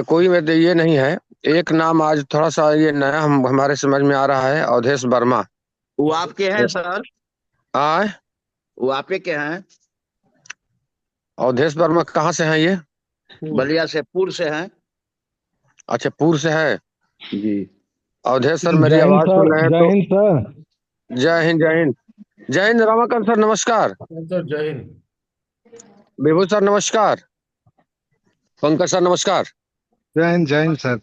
कोई में तो ये नहीं है। एक नाम आज थोड़ा सा ये नया हमारे समझ में आ रहा है, अवधेश वर्मा। वो आपके हैं सर? आय। वो आपके के हैं? अवधेश वर्मा कहाँ से हैं ये? बलिया से, पुर से हैं। अच्छा, पूर्व से है। जी। अवधेश सर मेरी जय हिंद आवाज सर, सुन रहे हैं जय तो? हिंद सर। जय हिंद, जय हिंद। जय हिंद रमाकांत सर, नमस्कार। सर जय हिंद। विभू सर नमस्कार। पंकज सर नमस्कार। जय हिंद सर।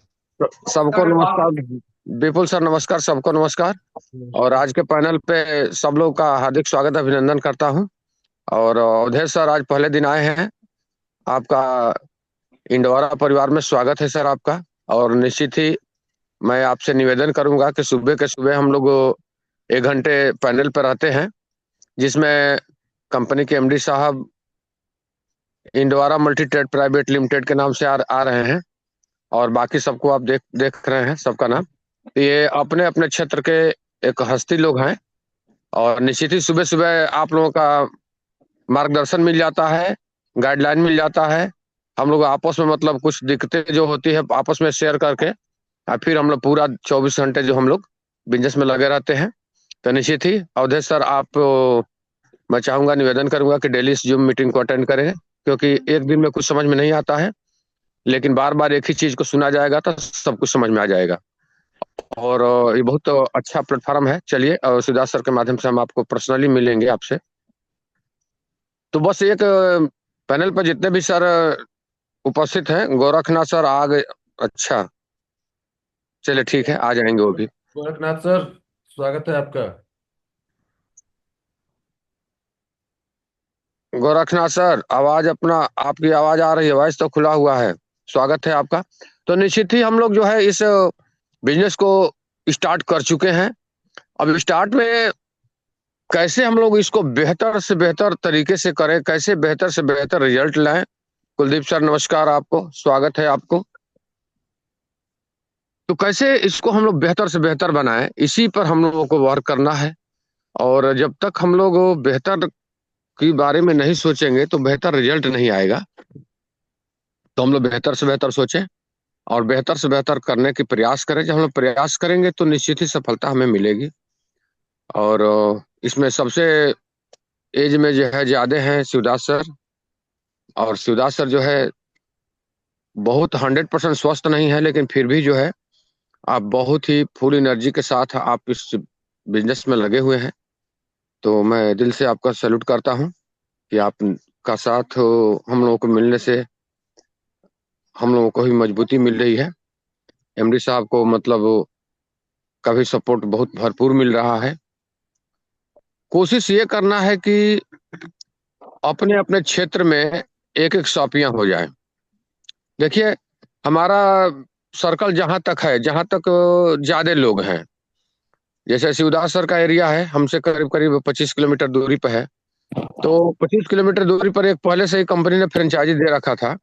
सबको नमस्कार। विपुल सर नमस्कार, सबको नमस्कार। और आज के पैनल पे सब लोग का हार्दिक स्वागत, अभिनंदन करता हूँ। और अवधेश सर आज पहले दिन आए हैं आपका। इंडोरा परिवार में स्वागत है सर आपका। और निश्चित ही मैं आपसे निवेदन करूंगा कि सुबह के सुबह हम लोग 1 घंटे पैनल पर रहते हैं, जिसमें कंपनी के एमडी साहब इंडोरा मल्टी ट्रेड प्राइवेट लिमिटेड के नाम से आ रहे हैं। और बाकी सबको आप देख देख रहे हैं, सबका नाम। तो ये अपने अपने क्षेत्र के एक हस्ती लोग हैं। और निश्चित ही सुबह सुबह आप लोगों का मार्गदर्शन मिल जाता है, गाइडलाइन मिल जाता है। हम लोग आपस में मतलब कुछ दिक्कतें जो होती है आपस में शेयर करके, और फिर हम लोग पूरा 24 घंटे जो हम लोग बिजनेस में लगे रहते हैं। तो निश्चित ही अवधेश सर आप मैं चाहूंगा, निवेदन करूंगा कि डेली इस जूम मीटिंग को अटेंड करें, क्योंकि एक दिन में कुछ समझ में नहीं आता है, लेकिन बार बार एक ही चीज को सुना जाएगा तो सब कुछ समझ में आ जाएगा। और ये बहुत अच्छा प्लेटफॉर्म है। चलिए, सुधार सर के माध्यम से हम आपको पर्सनली मिलेंगे आपसे। तो बस एक पैनल पर जितने भी सर उपस्थित हैं, गोरखनाथ सर आ गए। अच्छा, चलिए ठीक है, आ जाएंगे वो भी। गोरखनाथ सर, स्वागत है आपका। गोरखनाथ सर, आवाज अपना, आपकी आवाज आ रही है, वॉइस तो खुला हुआ है। स्वागत है आपका। तो निश्चित ही हम लोग जो है इस बिजनेस को स्टार्ट कर चुके हैं। अब स्टार्ट में कैसे हम लोग इसको बेहतर से बेहतर तरीके से करें, कैसे बेहतर से बेहतर रिजल्ट लाएं। कुलदीप सर नमस्कार, आपको स्वागत है आपको। तो कैसे इसको हम लोग बेहतर से बेहतर बनाएं, इसी पर हम लोगों को वर्क करना है। और जब तक हम लोग बेहतर के बारे में नहीं सोचेंगे तो बेहतर रिजल्ट नहीं आएगा। तो हम लोग बेहतर से बेहतर सोचें और बेहतर से बेहतर करने की प्रयास करें। जब हम लोग प्रयास करेंगे तो निश्चित ही सफलता हमें मिलेगी। और इसमें सबसे एज में जो है ज्यादा है शिवदास सर। और शिवदास सर जो है बहुत 100% स्वस्थ नहीं है, लेकिन फिर भी जो है आप बहुत ही फुल एनर्जी के साथ आप इस बिजनेस में लगे हुए हैं। तो मैं दिल से आपका सैल्यूट करता हूं कि आपका साथ हम लोगों को मिलने से हम लोगों को भी मजबूती मिल रही है। एमडी साहब को मतलब का भी सपोर्ट बहुत भरपूर मिल रहा है। कोशिश ये करना है कि अपने अपने क्षेत्र में एक एक शॉपियां हो जाए। देखिए, हमारा सर्कल जहां तक है, जहां तक ज्यादा लोग हैं, जैसे शिवदास सर का एरिया है हमसे करीब करीब 25 किलोमीटर दूरी पर है। तो 25 किलोमीटर दूरी पर एक पहले से ही कंपनी ने फ्रेंचाइजी दे रखा था,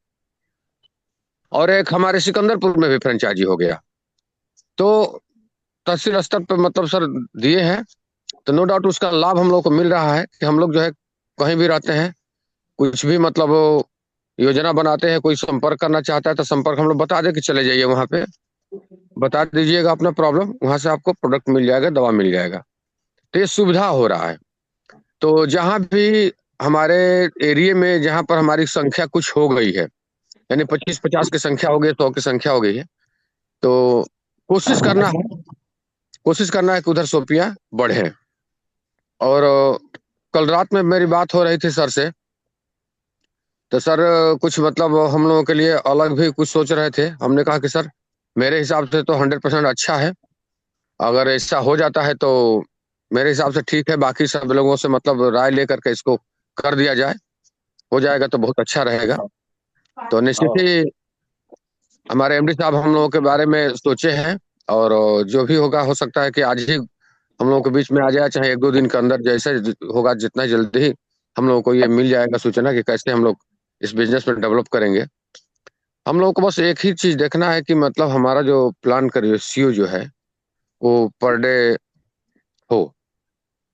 और एक हमारे सिकंदरपुर में भी फ्रेंचाइजी हो गया। तो तहसील स्तर पर मतलब सर दिए हैं। तो नो डाउट उसका लाभ हम लोग को मिल रहा है कि हम लोग जो है कहीं भी रहते हैं, कुछ भी मतलब योजना बनाते हैं, कोई संपर्क करना चाहता है तो संपर्क हम लोग बता दे कि चले जाइए वहां पे, बता दीजिएगा अपना प्रॉब्लम, वहां से आपको प्रोडक्ट मिल जाएगा, दवा मिल जाएगा। तो ये सुविधा हो रहा है। तो जहां भी हमारे एरिया में जहां पर हमारी संख्या कुछ हो गई है, यानी 25-50 की संख्या हो गई, 100 की संख्या हो गई है, तो कोशिश करना है, कोशिश करना है कि उधर सोपियां बढ़े। और कल रात में मेरी बात हो रही थी सर से। तो सर कुछ मतलब हम लोगों के लिए अलग भी कुछ सोच रहे थे। हमने कहा कि सर मेरे हिसाब से तो 100% अच्छा है। अगर ऐसा हो जाता है तो मेरे हिसाब से ठीक है, बाकी सब लोगों से मतलब राय लेकर के इसको कर दिया जाए, हो जाएगा तो बहुत अच्छा रहेगा। तो निश्चित ही हमारे एमडी साहब हम लोगों के बारे में सोचे हैं। और जो भी होगा, हो सकता है कि आज ही हम लोगों के बीच में आ जाए, चाहे 1-2 दिन के अंदर, जैसे होगा जितना जल्दी ही हम लोगों को ये मिल जाएगा सूचना कि कैसे हम लोग इस बिजनेस में डेवलप करेंगे। हम लोगों को बस एक ही चीज देखना है कि मतलब हमारा जो प्लान का रेशियो जो है वो पर डे हो,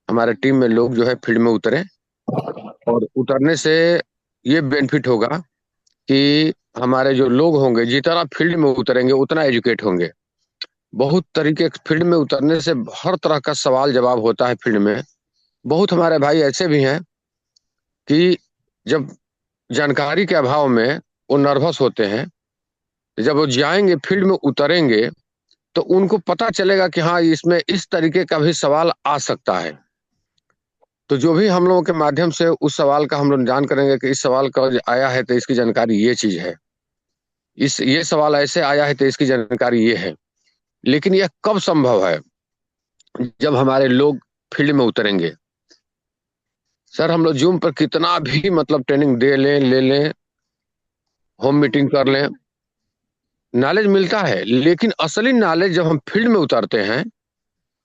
हमारे टीम में लोग जो है फील्ड में उतरे। और उतरने से ये बेनिफिट होगा कि हमारे जो लोग होंगे जितना फील्ड में उतरेंगे उतना एजुकेट होंगे। बहुत तरीके फील्ड में उतरने से हर तरह का सवाल जवाब होता है फील्ड में। बहुत हमारे भाई ऐसे भी हैं कि जब जानकारी के अभाव में वो नर्वस होते हैं, जब वो जाएंगे फील्ड में उतरेंगे तो उनको पता चलेगा कि हाँ इसमें इस तरीके का भी सवाल आ सकता है। तो जो भी हम लोगों के माध्यम से उस सवाल का हम लोग जान करेंगे कि इस सवाल का आया है तो इसकी जानकारी ये चीज है, इस ये सवाल ऐसे आया है तो इसकी जानकारी ये है। लेकिन यह कब संभव है? जब हमारे लोग फील्ड में उतरेंगे। सर हम लोग जूम पर कितना भी मतलब ट्रेनिंग दे लें, ले लें, होम मीटिंग कर लें, नॉलेज मिलता है, लेकिन असली नॉलेज जब हम फील्ड में उतरते हैं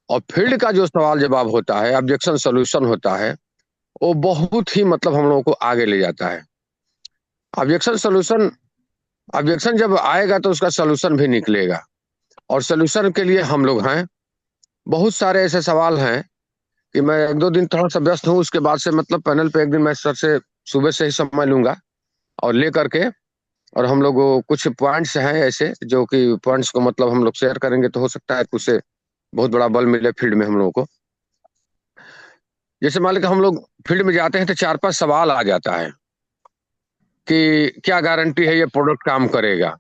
और फील्ड का जो सवाल जवाब होता है, ऑब्जेक्शन सोल्यूशन होता है, वो बहुत ही मतलब हम लोगों को आगे ले जाता है। ऑब्जेक्शन सोल्यूशन, ऑब्जेक्शन जब आएगा तो उसका सोल्यूशन भी निकलेगा, और सोल्यूशन के लिए हम लोग हैं। बहुत सारे ऐसे सवाल हैं कि मैं एक दो दिन थोड़ा सा व्यस्त हूँ, उसके बाद से मतलब पैनल पे एक दिन मैं सर से सुबह से ही समय लूंगा और ले करके, और हम लोग कुछ पॉइंट्स हैं ऐसे जो कि पॉइंट्स को मतलब हम लोग शेयर करेंगे तो हो सकता है कि उससे बहुत बड़ा बल मिले फील्ड में हम लोगों को। जैसे मान लीजिए हम लोग फील्ड में जाते हैं तो चार पांच सवाल आ जाता है कि क्या गारंटी है ये प्रोडक्ट काम करेगा।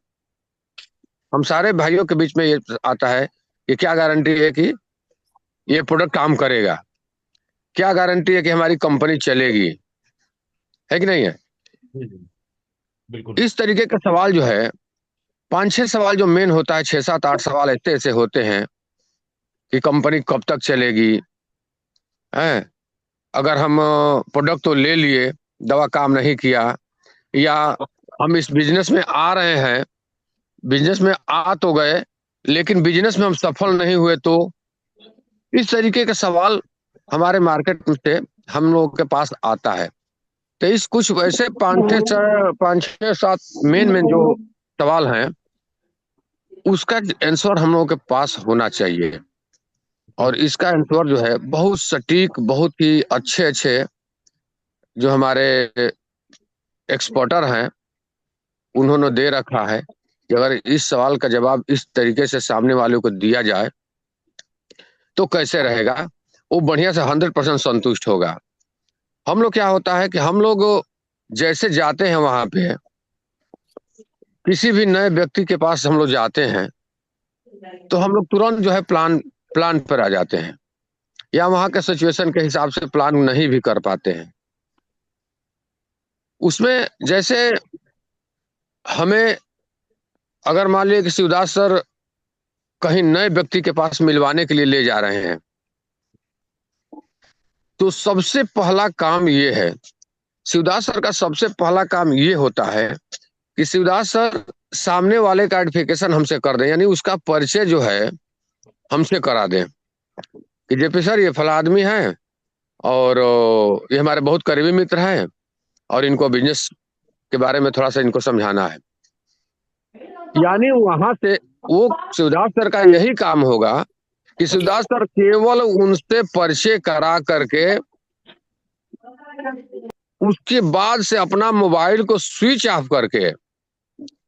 हम सारे भाइयों के बीच में ये आता है कि क्या गारंटी है कि ये प्रोडक्ट काम करेगा, क्या गारंटी है कि हमारी कंपनी चलेगी, है कि नहीं है? जी जी, बिल्कुल। इस तरीके का सवाल जो है, पांच छह सवाल जो मेन होता है, छह सात आठ सवाल ऐसे ऐसे होते हैं कि कंपनी कब तक चलेगी, है, अगर हम प्रोडक्ट तो ले लिए, दवा काम नहीं किया, या हम इस बिजनेस में आ रहे हैं, बिजनेस में आ तो गए लेकिन बिजनेस में हम सफल नहीं हुए, तो इस तरीके का सवाल हमारे मार्केट से हम लोगों के पास आता है। तो इस कुछ वैसे पाँच छह सात मेन मेन जो सवाल हैं उसका आंसर हम लोगों के पास होना चाहिए। और इसका आंसर जो है बहुत सटीक, बहुत ही अच्छे अच्छे जो हमारे एक्सपर्टर हैं उन्होंने दे रखा है कि अगर इस सवाल का जवाब इस तरीके से सामने वाले को दिया जाए तो कैसे रहेगा, वो बढ़िया से 100% संतुष्ट होगा। हम लोग क्या होता है कि हम लोग जैसे जाते हैं वहां पे, किसी भी नए व्यक्ति के पास हम लोग जाते हैं तो हम लोग तुरंत जो है प्लान प्लान पर आ जाते हैं, या वहां के सिचुएशन के हिसाब से प्लान नहीं भी कर पाते हैं। उसमें जैसे हमें अगर मान लीजिए कि शिवदास सर कहीं नए व्यक्ति के पास मिलवाने के लिए ले जा रहे हैं, तो सबसे पहला काम ये है, शिवदास सर का सबसे पहला काम ये होता है कि शिवदास सर सामने वाले का आइडेंटिफिकेशन हमसे कर दें, यानी उसका परिचय जो है हमसे करा दें कि जेपी सर ये फला आदमी है और ये हमारे बहुत करीबी मित्र हैं और इनको बिजनेस के बारे में थोड़ा सा इनको समझाना है। यानी वहां से वो शिवदास सर का यही काम होगा कि शिवदास सर केवल उनसे परिचय करा करके उसके बाद से अपना मोबाइल को स्विच ऑफ करके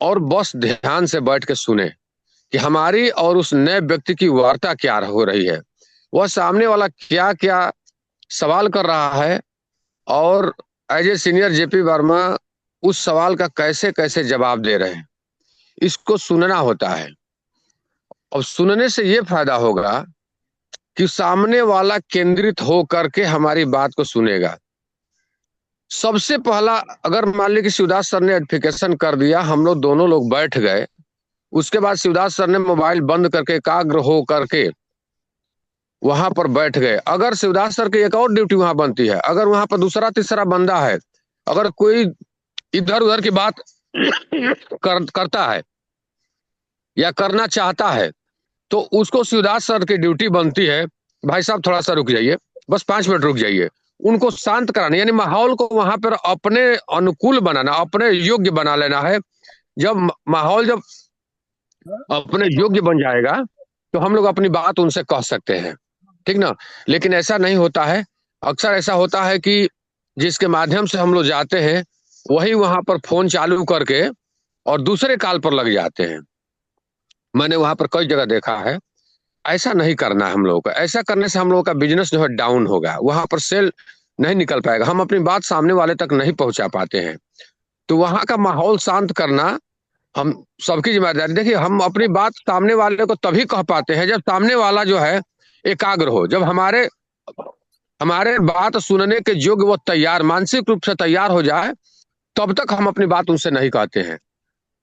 और बस ध्यान से बैठ के सुने कि हमारी और उस नए व्यक्ति की वार्ता क्या हो रही है, वह सामने वाला क्या क्या सवाल कर रहा है, और as a senior JP Verma उस सवाल का कैसे कैसे जवाब दे रहे हैं, इसको सुनना होता है। और सुनने से ये फायदा होगा कि सामने वाला केंद्रित हो करके हमारी बात को सुनेगा। सबसे पहला, अगर मान लीजिए कि शिवदास सर ने एडफिकेशन कर दिया, हम लोग दोनों लोग बैठ गए, उसके बाद शिवदास सर ने मोबाइल बंद करके एकाग्र हो करके वहां पर बैठ गए। अगर शिवदास सर की एक और ड्यूटी वहां बनती है, अगर वहां पर दूसरा तीसरा बंदा है, अगर कोई इधर उधर की बात करता है या करना चाहता है, तो उसको शिवदास सर की ड्यूटी बनती है, भाई साहब थोड़ा सा रुक जाइए, बस 5 मिनट रुक जाइए, उनको शांत कराना, यानी माहौल को वहां पर अपने अनुकूल बनाना, अपने योग्य बना लेना है। जब माहौल जब अपने योग्य बन जाएगा तो हम लोग अपनी बात उनसे कह सकते हैं, ठीक ना। लेकिन ऐसा नहीं होता है, अक्सर ऐसा होता है कि जिसके माध्यम से हम लोग जाते हैं वही वहां पर फोन चालू करके और दूसरे कॉल पर लग जाते हैं। मैंने वहां पर कई जगह देखा है। ऐसा नहीं करना है हम लोगों को। ऐसा करने से हम लोगों का बिजनेस जो है डाउन होगा, वहां पर सेल नहीं निकल पाएगा, हम अपनी बात सामने वाले तक नहीं पहुंचा पाते हैं। तो वहां का माहौल शांत करना हम सबकी जिम्मेदारी। देखिए, हम अपनी बात सामने वाले को तभी कह पाते हैं जब सामने वाला जो है एकाग्र हो, जब हमारे हमारे बात सुनने के योग्य वो तैयार, मानसिक रूप से तैयार हो जाए, तब तक हम अपनी बात उनसे नहीं कहते हैं।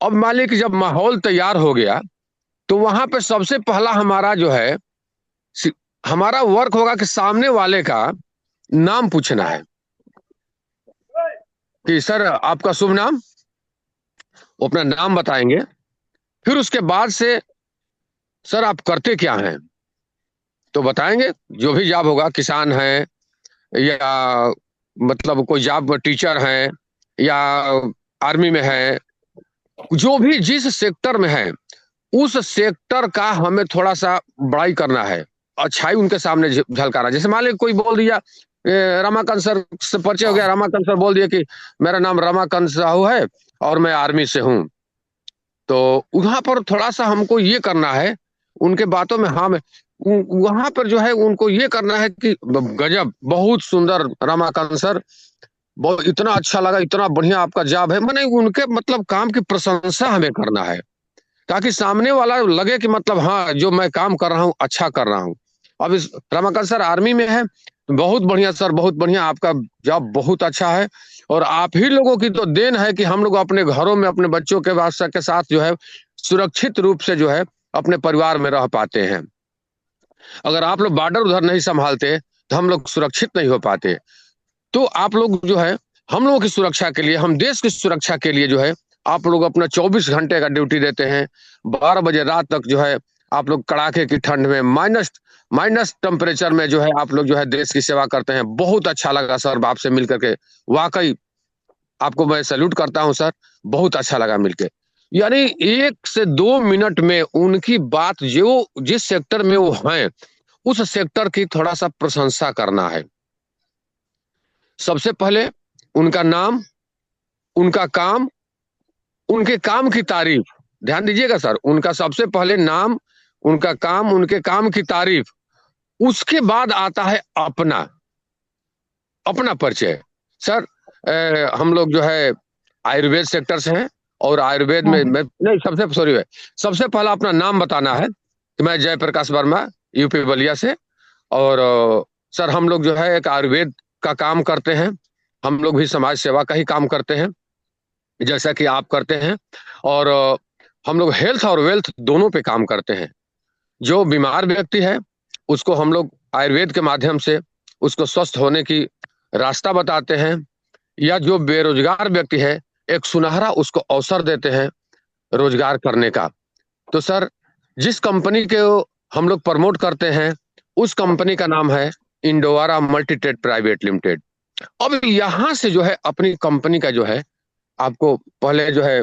अब मान लीजिए कि जब माहौल तैयार हो गया, तो वहां पे सबसे पहला हमारा जो है हमारा वर्क होगा कि सामने वाले का नाम पूछना है कि सर आपका शुभ नाम, वो अपना नाम बताएंगे। फिर उसके बाद से सर आप करते क्या हैं, तो बताएंगे जो भी जॉब होगा, किसान है या मतलब कोई जॉब टीचर है या आर्मी में है, जो भी जिस सेक्टर में है उस सेक्टर का हमें थोड़ा सा बड़ाई करना है, अच्छाई उनके सामने झलकाना। जैसे मान लीजिए कोई बोल दिया, रमाकांत सर से परिचय हो गया, रमाकांत सर बोल दिया कि मेरा नाम रमाकांत साहू है और मैं आर्मी से हूँ, तो वहां पर थोड़ा सा हमको ये करना है उनके बातों में, हाँ, वहां पर जो है उनको ये करना है कि गजब, बहुत सुंदर रमाकांत सर, बहुत इतना अच्छा लगा, इतना बढ़िया आपका जॉब है, मैंने उनके मतलब काम की प्रशंसा हमें करना है, ताकि सामने वाला लगे कि मतलब हाँ, जो मैं काम कर रहा हूँ अच्छा कर रहा हूँ। अब इस रमाकांत सर आर्मी में है, बहुत बढ़िया सर, बहुत बढ़िया, आपका जॉब बहुत अच्छा है, और आप ही लोगों की तो देन है कि हम लोग अपने घरों में अपने बच्चों के साथ जो है सुरक्षित रूप से जो है अपने परिवार में रह पाते हैं। अगर आप लोग बॉर्डर उधर नहीं संभालते तो हम लोग सुरक्षित नहीं हो पाते। तो आप लोग जो है हम लोगों की सुरक्षा के लिए, हम देश की सुरक्षा के लिए जो है आप लोग अपना 24 घंटे का ड्यूटी देते हैं। 12 बजे रात तक जो है आप लोग कड़ाके की ठंड में, माइनस माइनस टेम्परेचर में जो है आप लोग जो है देश की सेवा करते हैं। बहुत अच्छा लगा सर आपसे मिल करके, वाकई आपको मैं सैल्यूट करता हूं सर, बहुत अच्छा लगा मिलके। यानी 1 से 2 मिनट में उनकी बात, जो जिस सेक्टर में वो हैं उस सेक्टर की थोड़ा सा प्रशंसा करना है। सबसे पहले उनका नाम, उनका काम, उनके काम की तारीफ, ध्यान दीजिएगा सर, उनका सबसे पहले नाम, उनका काम, उनके काम की तारीफ, उसके बाद आता है अपना अपना परिचय। सर हम लोग जो है आयुर्वेद सेक्टर से हैं, और आयुर्वेद में मैं नहीं, सबसे पहला अपना नाम बताना है कि मैं जयप्रकाश वर्मा, यूपी बलिया से, और सर हम लोग जो है एक आयुर्वेद का काम करते हैं, हम लोग भी समाज सेवा का ही काम करते हैं जैसा कि आप करते हैं, और हम लोग हेल्थ और वेल्थ दोनों पे काम करते हैं। जो बीमार व्यक्ति है उसको हम लोग आयुर्वेद के माध्यम से उसको स्वस्थ होने की रास्ता बताते हैं, या जो बेरोजगार व्यक्ति है एक सुनहरा उसको अवसर देते हैं रोजगार करने का। तो सर जिस कंपनी के हम लोग प्रमोट करते हैं उस कंपनी का नाम है इंडोवारा मल्टीटेड प्राइवेट लिमिटेड। अब यहाँ से जो है अपनी कंपनी का जो है आपको पहले जो है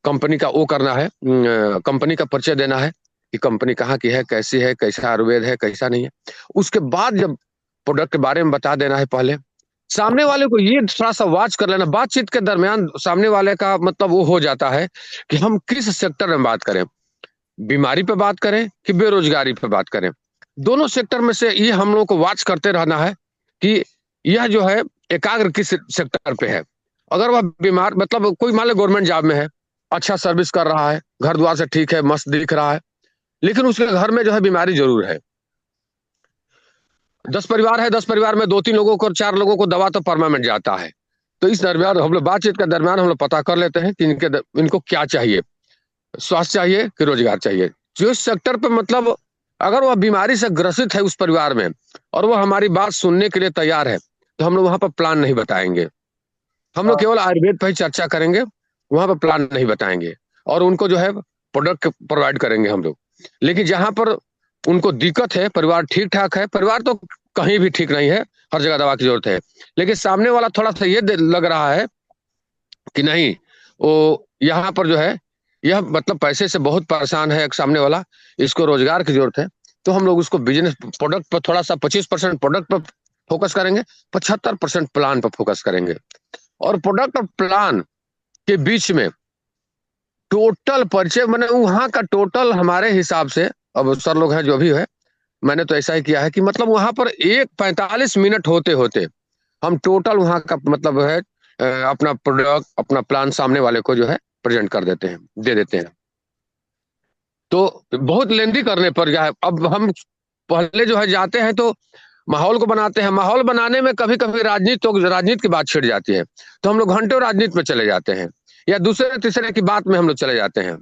कंपनी का वो करना है, कंपनी का परिचय देना है कि कंपनी कहाँ की है, कैसी है, कैसा आयुर्वेद है, कैसा नहीं है। उसके बाद जब प्रोडक्ट के बारे में बता देना है, पहले सामने वाले को ये थोड़ा सा वॉच कर लेना, बातचीत के दरमियान सामने वाले का मतलब वो हो जाता है कि हम किस सेक्टर में बात करें, बीमारी पे बात करें कि बेरोजगारी पे बात करें। दोनों सेक्टर में से ये हम लोग को वॉच करते रहना है कि यह जो है एकाग्र किस सेक्टर पे है। अगर वह बीमार, मतलब कोई मान लो गवर्नमेंट जॉब में है, अच्छा सर्विस कर रहा है, घर द्वार से ठीक है, मस्त दिख रहा है, लेकिन उसके घर में जो है बीमारी जरूर है। 10 परिवार है, 10 परिवार में 2-3 लोगों को, 4 लोगों को दवा तो परमानेंट जाता है। तो इस दरमियान हम लोग बातचीत के दरमियान हम लोग पता कर लेते हैं कि इनको क्या चाहिए, स्वास्थ्य चाहिए कि रोजगार चाहिए। जो इस सेक्टर पे मतलब अगर वह बीमारी से ग्रसित है उस परिवार में और वह हमारी बात सुनने के लिए तैयार है, तो हम लोग वहां पर प्लान नहीं बताएंगे, हम लोग केवल आयुर्वेद पर ही चर्चा करेंगे, वहां पर प्लान नहीं बताएंगे, और उनको जो है प्रोडक्ट प्रोवाइड करेंगे हम लोग। लेकिन जहां पर उनको दिक्कत है, परिवार ठीक ठाक है, परिवार तो कहीं भी ठीक नहीं है, हर जगह दवा की जरूरत है, लेकिन सामने वाला थोड़ा सा ये लग रहा है कि नहीं, वो यहाँ पर जो है यह मतलब पैसे से बहुत परेशान है एक सामने वाला, इसको रोजगार की जरूरत है, तो हम लोग उसको बिजनेस प्रोडक्ट पर थोड़ा सा 25% प्रोडक्ट पर फोकस करेंगे, 75% प्लान पर फोकस करेंगे। और प्रोडक्ट और प्लान के बीच में टोटल परिचय, मैंने वहां का टोटल हमारे हिसाब से, अब सर लोग हैं जो भी है, मैंने तो ऐसा ही किया है कि मतलब वहां पर 45 मिनट होते होते हम टोटल वहां का मतलब है अपना प्रोडक्ट अपना प्लान सामने वाले को जो है प्रेजेंट कर देते हैं, दे देते हैं। तो बहुत लेंदी करने पर क्या है, अब हम पहले जो है जाते हैं तो माहौल को बनाते हैं, माहौल बनाने में कभी कभी राजनीति की बात छिड़ जाती है, तो हम लोग घंटों राजनीति में चले जाते हैं, या दूसरे तीसरे की बात में हम लोग चले जाते हैं।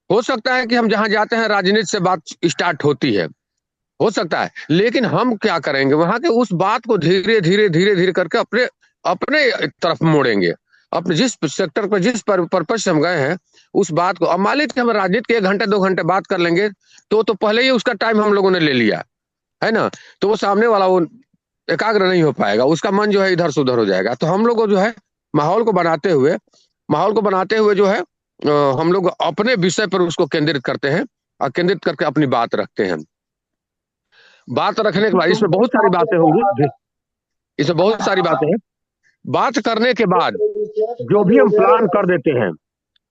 हो सकता है कि हम जहां जाते हैं राजनीति से बात स्टार्ट होती है, हो सकता है, लेकिन हम क्या करेंगे, वहां के उस बात को धीरे धीरे धीरे धीरे करके अपने अपने तरफ मोड़ेंगे, अपने जिस सेक्टर पर जिस पर्पज से हम गए हैं उस बात को। अब मान लीजिए हम राजनीति के 1 घंटे 2 घंटे बात कर लेंगे तो पहले ही उसका टाइम हम लोगों ने ले लिया है ना, तो वो सामने वाला वो एकाग्र नहीं हो पाएगा, उसका मन जो है इधर से उधर हो जाएगा। तो हम लोग को जो है माहौल को बनाते हुए जो है हम लोग अपने विषय पर उसको केंद्रित करते हैं और केंद्रित करके अपनी बात रखते हैं। बात रखने के बाद इसमें बहुत सारी बातें होंगी, इसमें बहुत सारी बातें हैं। बात करने के बाद जो भी हम प्लान कर देते हैं,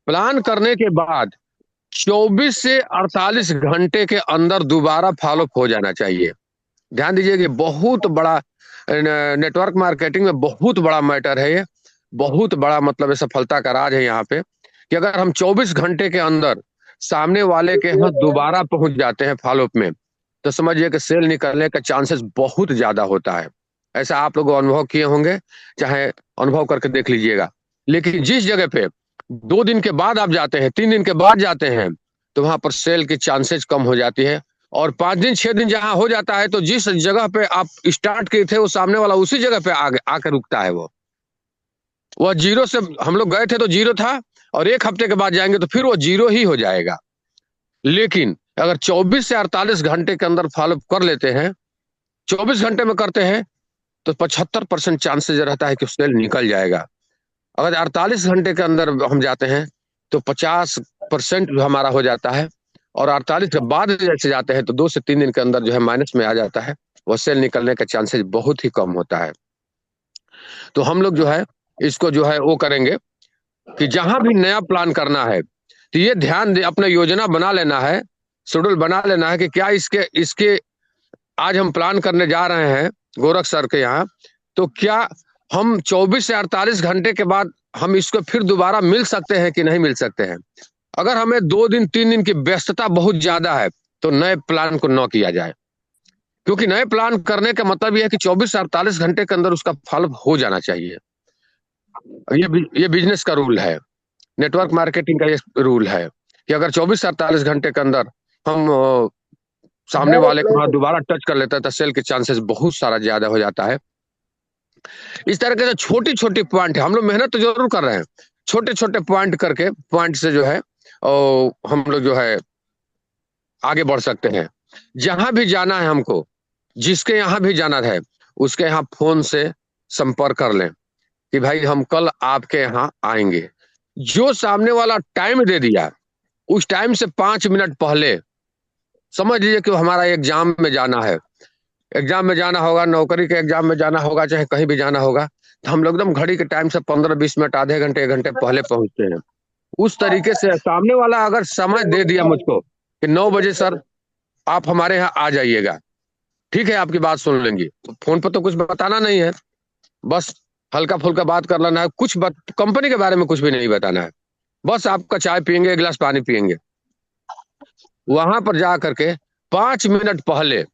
प्लान करने के बाद 24 से 48 घंटे के अंदर दोबारा फॉलोअप हो जाना चाहिए। ध्यान दीजिए कि बहुत बड़ा नेटवर्क मार्केटिंग में बहुत बड़ा मैटर है ये, बहुत बड़ा मतलब ये सफलता का राज है यहाँ पे, कि अगर हम 24 घंटे के अंदर सामने वाले के यहाँ दोबारा पहुंच जाते हैं फॉलोअप में, तो समझिए कि सेल निकलने का चांसेस बहुत ज्यादा होता है। ऐसा आप लोग अनुभव किए होंगे, चाहे अनुभव करके देख लीजिएगा। लेकिन जिस जगह पे 2 दिन के बाद आप जाते हैं, 3 दिन के बाद जाते हैं, तो वहां पर सेल की चांसेस कम हो जाती है। और 5 दिन 6 दिन जहां हो जाता है, तो जिस जगह पे आप स्टार्ट किए थे वो सामने वाला उसी जगह पे आगे आकर रुकता है। वह जीरो से, हम लोग गए थे तो जीरो था, और 1 हफ्ते के बाद जाएंगे तो फिर वो जीरो ही हो जाएगा। लेकिन अगर 24 से 48 घंटे के अंदर फॉलो कर लेते हैं, 24 घंटे में करते हैं, तो 75% चांसेस रहता है कि सेल निकल जाएगा। अगर 48 घंटे के अंदर हम जाते हैं तो 50% हमारा हो जाता है, और 48 के बाद जैसे जाते हैं तो 2 से 3 दिन के अंदर जो है माइनस में आ जाता है, वो सेल निकलने का चांसेस बहुत ही कम होता है। तो हम लोग जो है इसको जो है वो करेंगे कि जहां भी नया प्लान करना है तो ये ध्यान दे, अपना योजना बना लेना है, शेड्यूल बना लेना है कि क्या इसके इसके आज हम प्लान करने जा रहे हैं गोरख सर के यहाँ, तो क्या हम 24 से 48 घंटे के बाद हम इसको फिर दोबारा मिल सकते हैं कि नहीं मिल सकते हैं। अगर हमें 2 दिन 3 दिन की व्यस्तता बहुत ज्यादा है तो नए प्लान को न किया जाए, क्योंकि नए प्लान करने का मतलब यह है कि 24 से 48 घंटे के अंदर उसका फॉलो हो जाना चाहिए। ये बिजनेस का रूल है, नेटवर्क मार्केटिंग का ये रूल है कि अगर 24 से 48 घंटे के अंदर हम सामने वाले के बाद दोबारा टच कर लेता है तो सेल के चांसेस बहुत सारा ज्यादा हो जाता है। इस तरह से छोटी छोटी पॉइंट है, हम लोग मेहनत तो जरूर कर रहे हैं, छोटे छोटे पॉइंट करके पॉइंट से जो है हम लोग जो है आगे बढ़ सकते हैं। जहां भी जाना है हमको, जिसके यहाँ भी जाना है, उसके यहाँ फोन से संपर्क कर लें कि भाई हम कल आपके यहाँ आएंगे। जो सामने वाला टाइम दे दिया, उस टाइम से 5 मिनट पहले समझ लीजिए कि हमारा एग्जाम में जाना है, एग्जाम में जाना होगा, नौकरी के एग्जाम में जाना होगा, चाहे कहीं भी जाना होगा, तो हम लोग एकदम घड़ी के टाइम से 15-20 मिनट, आधे घंटे 1 घंटे पहले पहुंचते हैं। उस तरीके से सामने वाला अगर समय दे दिया मुझको कि 9 बजे सर आप हमारे यहाँ आ जाइएगा, ठीक है, आपकी बात सुन लेंगे, तो फोन पर तो कुछ बताना नहीं है, बस हल्का फुल्का बात कर लेना है, कुछ कंपनी के बारे में कुछ भी नहीं बताना है, बस आपका चाय पियेंगे, 1 गिलास पानी पियेंगे। वहां पर जा करके 5 मिनट पहले